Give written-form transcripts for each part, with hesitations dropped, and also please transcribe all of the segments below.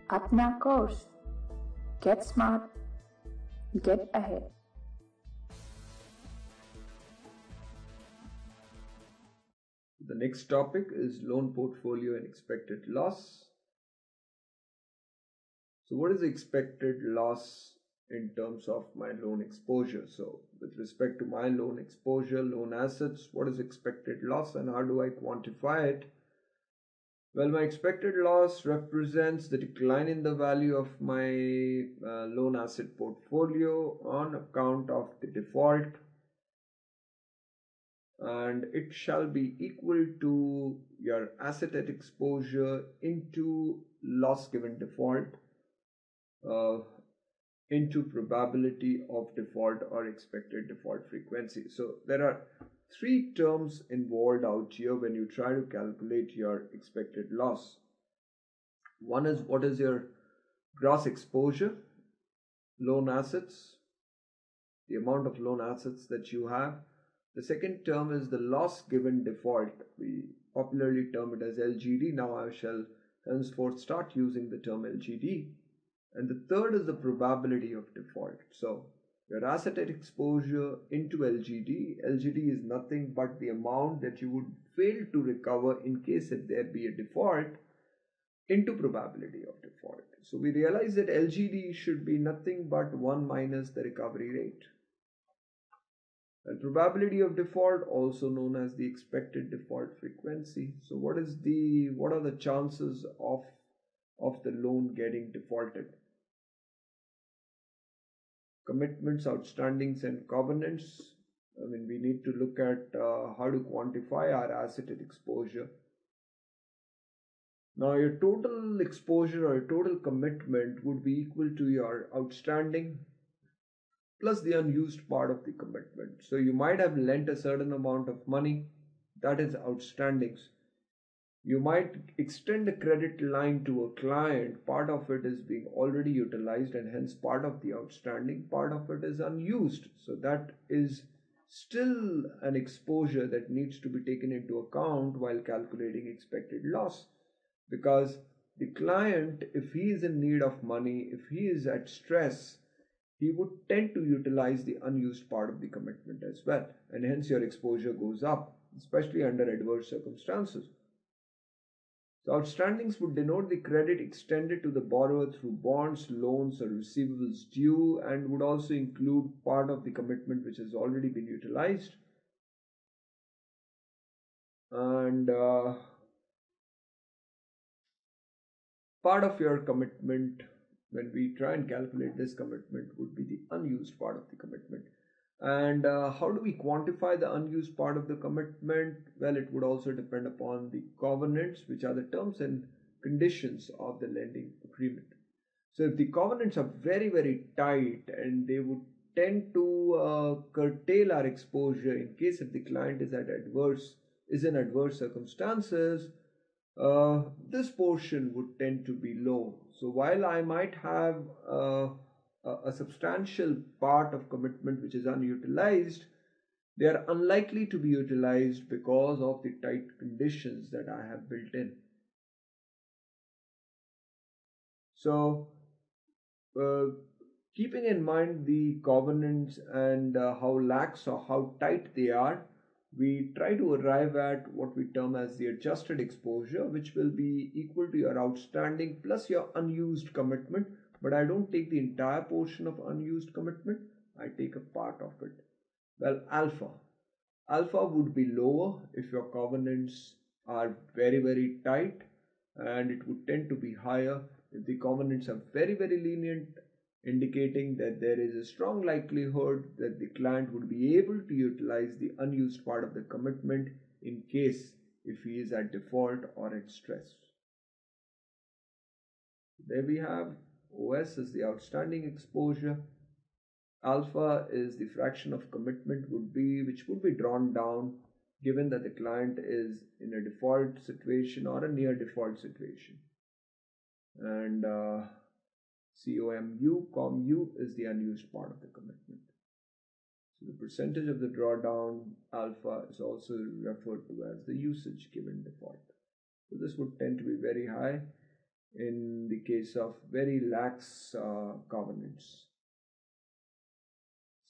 Apna Course. Get smart, get ahead. The next topic is loan portfolio and expected loss. So what is the expected loss in terms of my loan exposure? So with respect to my loan exposure, loan assets, what is expected loss and how do I quantify it? Well, my expected loss represents the decline in the value of my loan asset portfolio on account of the default, and it shall be equal to your asset at exposure into loss given default into probability of default or expected default frequency. So there are three terms involved out here when you try to calculate your expected loss. One is what is your gross exposure, loan assets, the amount of loan assets that you have. The second term is the loss given default. We popularly term it as LGD. Now I shall henceforth start using the term LGD. And the third is the probability of default. So your asset at exposure into LGD. LGD is nothing but the amount that you would fail to recover in case if there be a default into probability of default. So we realize that LGD should be nothing but 1 minus the recovery rate. And probability of default, also known as the expected default frequency. So what are the chances of the loan getting defaulted? Commitments, outstandings and covenants. We need to look at how to quantify our asset at exposure. Now your total exposure or your total commitment would be equal to your outstanding plus the unused part of the commitment. So you might have lent a certain amount of money, that is outstandings. You might extend a credit line to a client, part of it is being already utilized and hence part of the outstanding, part of it is unused. So that is still an exposure that needs to be taken into account while calculating expected loss. Because the client, if he is in need of money, if he is at stress, he would tend to utilize the unused part of the commitment as well. And hence your exposure goes up, especially under adverse circumstances. So outstandings would denote the credit extended to the borrower through bonds, loans or receivables due, and would also include part of the commitment which has already been utilized. And part of your commitment, when we try and calculate this commitment, would be the unused part of the commitment. And how do we quantify the unused part of the commitment? Well, it would also depend upon the covenants, which are the terms and conditions of the lending agreement. So if the covenants are very, very tight and they would tend to curtail our exposure in case if the client is in adverse circumstances, this portion would tend to be low. So while I might have a substantial part of commitment which is unutilized, they are unlikely to be utilized because of the tight conditions that I have built in. So keeping in mind the covenants and how lax or how tight they are, we try to arrive at what we term as the adjusted exposure, which will be equal to your outstanding plus your unused commitment. But I don't take the entire portion of unused commitment, I take a part of it. Well, alpha would be lower if your covenants are very, very tight, and it would tend to be higher if the covenants are very, very lenient, indicating that there is a strong likelihood that the client would be able to utilize the unused part of the commitment in case if he is at default or at stress. There we have OS is the outstanding exposure. Alpha is the fraction of commitment which would be drawn down given that the client is in a default situation or a near default situation. And COMU is the unused part of the commitment. So the percentage of the drawdown alpha is also referred to as the usage given default. So this would tend to be very high in the case of very lax covenants.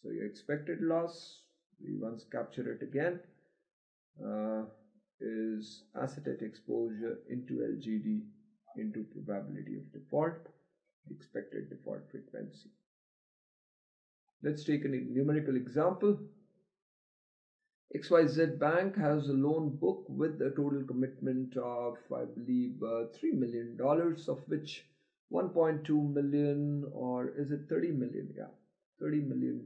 So your expected loss, we once capture it again, is asset at exposure into LGD into probability of default, expected default frequency. Let's take a numerical example. XYZ Bank has a loan book with a total commitment of, I believe, $3 million, of which 1.2 million, or is it 30 million? Yeah, $30 million.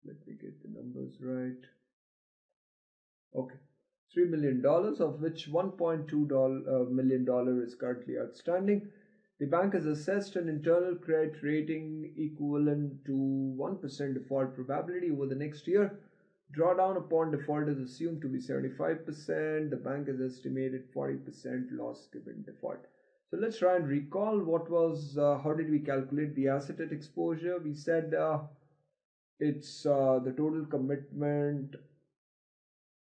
Let me get the numbers right. Okay, $3 million, of which $1.2 million is currently outstanding. The bank has assessed an internal credit rating equivalent to 1% default probability over the next year. Drawdown upon default is assumed to be 75%. The bank has estimated 40% loss given default. So let's try and recall what was, how did we calculate the asset at exposure? We said it's the total commitment.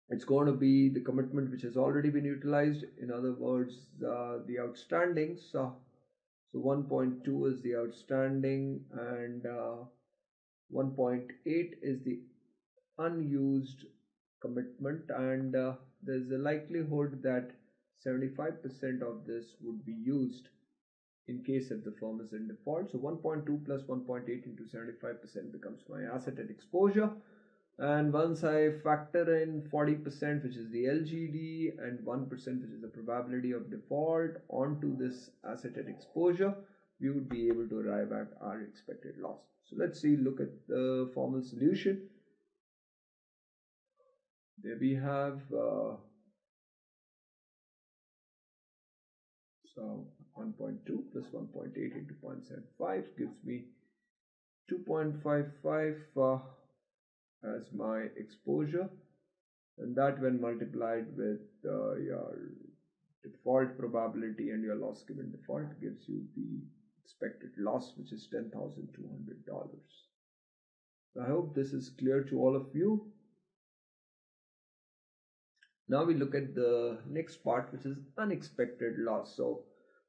It's going to be the commitment which has already been utilized. In other words, the outstandings. So 1.2 is the outstanding, and 1.8 is the unused commitment, and there's a likelihood that 75% of this would be used in case if the firm is in default. So 1.2 plus 1.8 into 75% becomes my asset at exposure. And once I factor in 40%, which is the LGD, and 1%, which is the probability of default, onto this asset at exposure, we would be able to arrive at our expected loss. So let's see, look at the formal solution. There we have, so 1.2 plus 1.8 into 0.75 gives me 2.55 as my exposure, and that when multiplied with your default probability and your loss given default gives you the expected loss, which is $10,200. I hope this is clear to all of you. Now we look at the next part, which is unexpected loss. So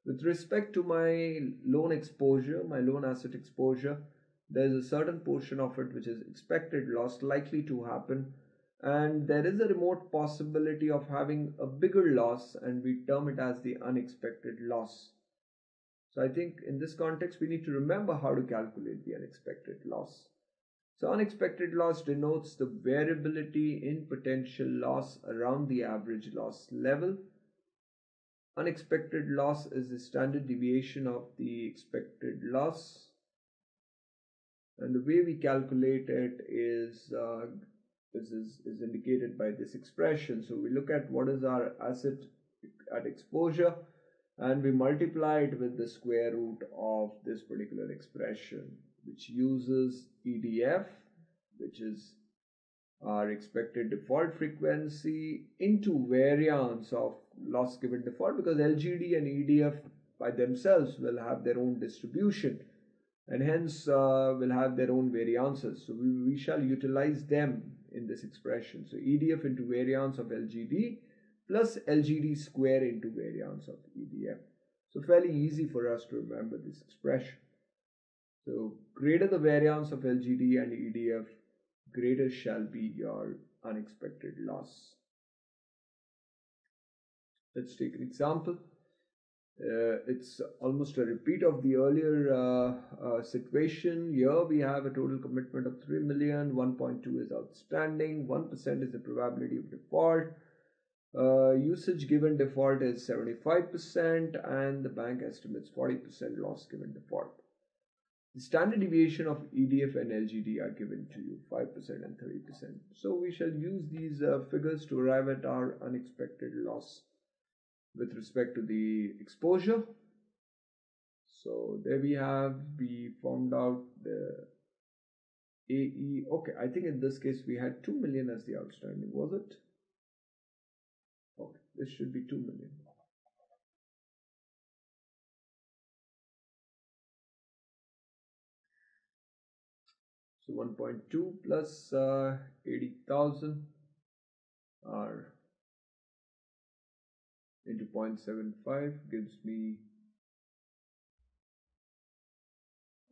with respect to my loan exposure, my loan asset exposure, there is a certain portion of it which is expected loss likely to happen, and there is a remote possibility of having a bigger loss, and we term it as the unexpected loss. So I think in this context we need to remember how to calculate the unexpected loss. So unexpected loss denotes the variability in potential loss around the average loss level. Unexpected loss is the standard deviation of the expected loss, and the way we calculate it is indicated by this expression. So we look at what is our asset at exposure, and we multiply it with the square root of this particular expression, which uses EDF, which is our expected default frequency, into variance of loss given default, because LGD and EDF by themselves will have their own distribution, and hence will have their own variances. So we shall utilize them in this expression. So EDF into variance of LGD plus LGD square into variance of EDF. So fairly easy for us to remember this expression. So greater the variance of LGD and EDF, greater shall be your unexpected loss. Let's take an example. It's almost a repeat of the earlier situation. Here we have a total commitment of 3 million, 1.2 is outstanding, 1% is the probability of default. Usage given default is 75%, and the bank estimates 40% loss given default. The standard deviation of EDF and LGD are given to you, 5% and 30%. So we shall use these figures to arrive at our unexpected loss with respect to the exposure. So there we found out the AE. Okay, I think in this case we had 2 million as the outstanding, was it? Okay, this should be 2 million. So 1.2 plus 80,000 are into 0.75 gives me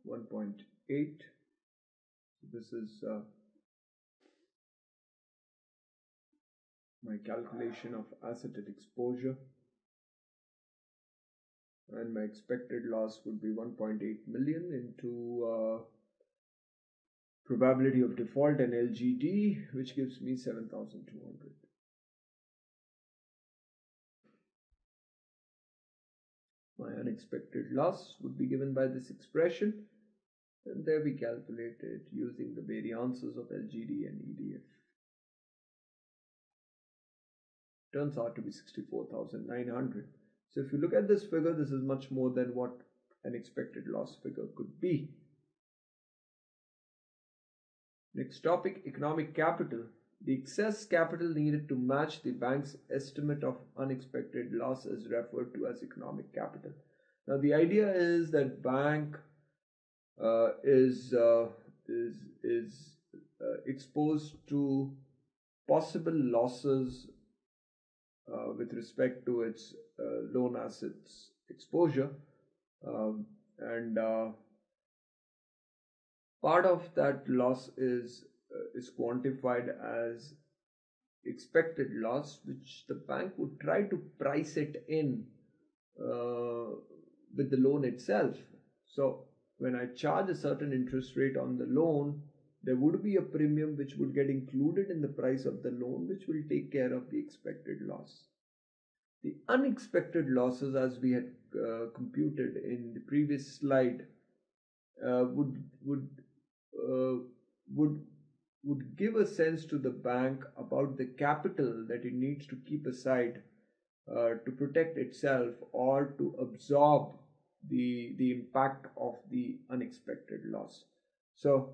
1.8. This is my calculation of asset at exposure, and my expected loss would be 1.8 million into probability of default and LGD, which gives me 7,200. My unexpected loss would be given by this expression, and there we calculate it using the variances of LGD and EDF. Turns out to be 64,900. So if you look at this figure, this is much more than what an expected loss figure could be. Next topic, economic capital. The excess capital needed to match the bank's estimate of unexpected loss is referred to as economic capital. Now the idea is that bank is exposed to possible losses with respect to its loan assets exposure, and part of that loss is quantified as expected loss, which the bank would try to price it in with the loan itself. So when I charge a certain interest rate on the loan, there would be a premium which would get included in the price of the loan, which will take care of the expected loss. The unexpected losses, as we had computed in the previous slide, would give a sense to the bank about the capital that it needs to keep aside to protect itself or to absorb the impact of the unexpected loss. So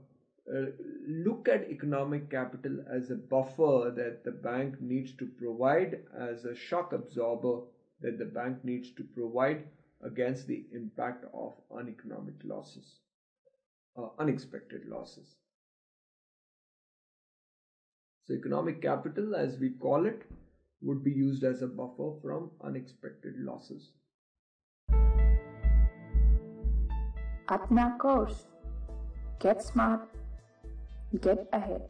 look at economic capital as a buffer that the bank needs to provide, as a shock absorber that the bank needs to provide against the impact of unexpected losses. So economic capital, as we call it, would be used as a buffer from unexpected losses. Apna Course. Get smart, get ahead.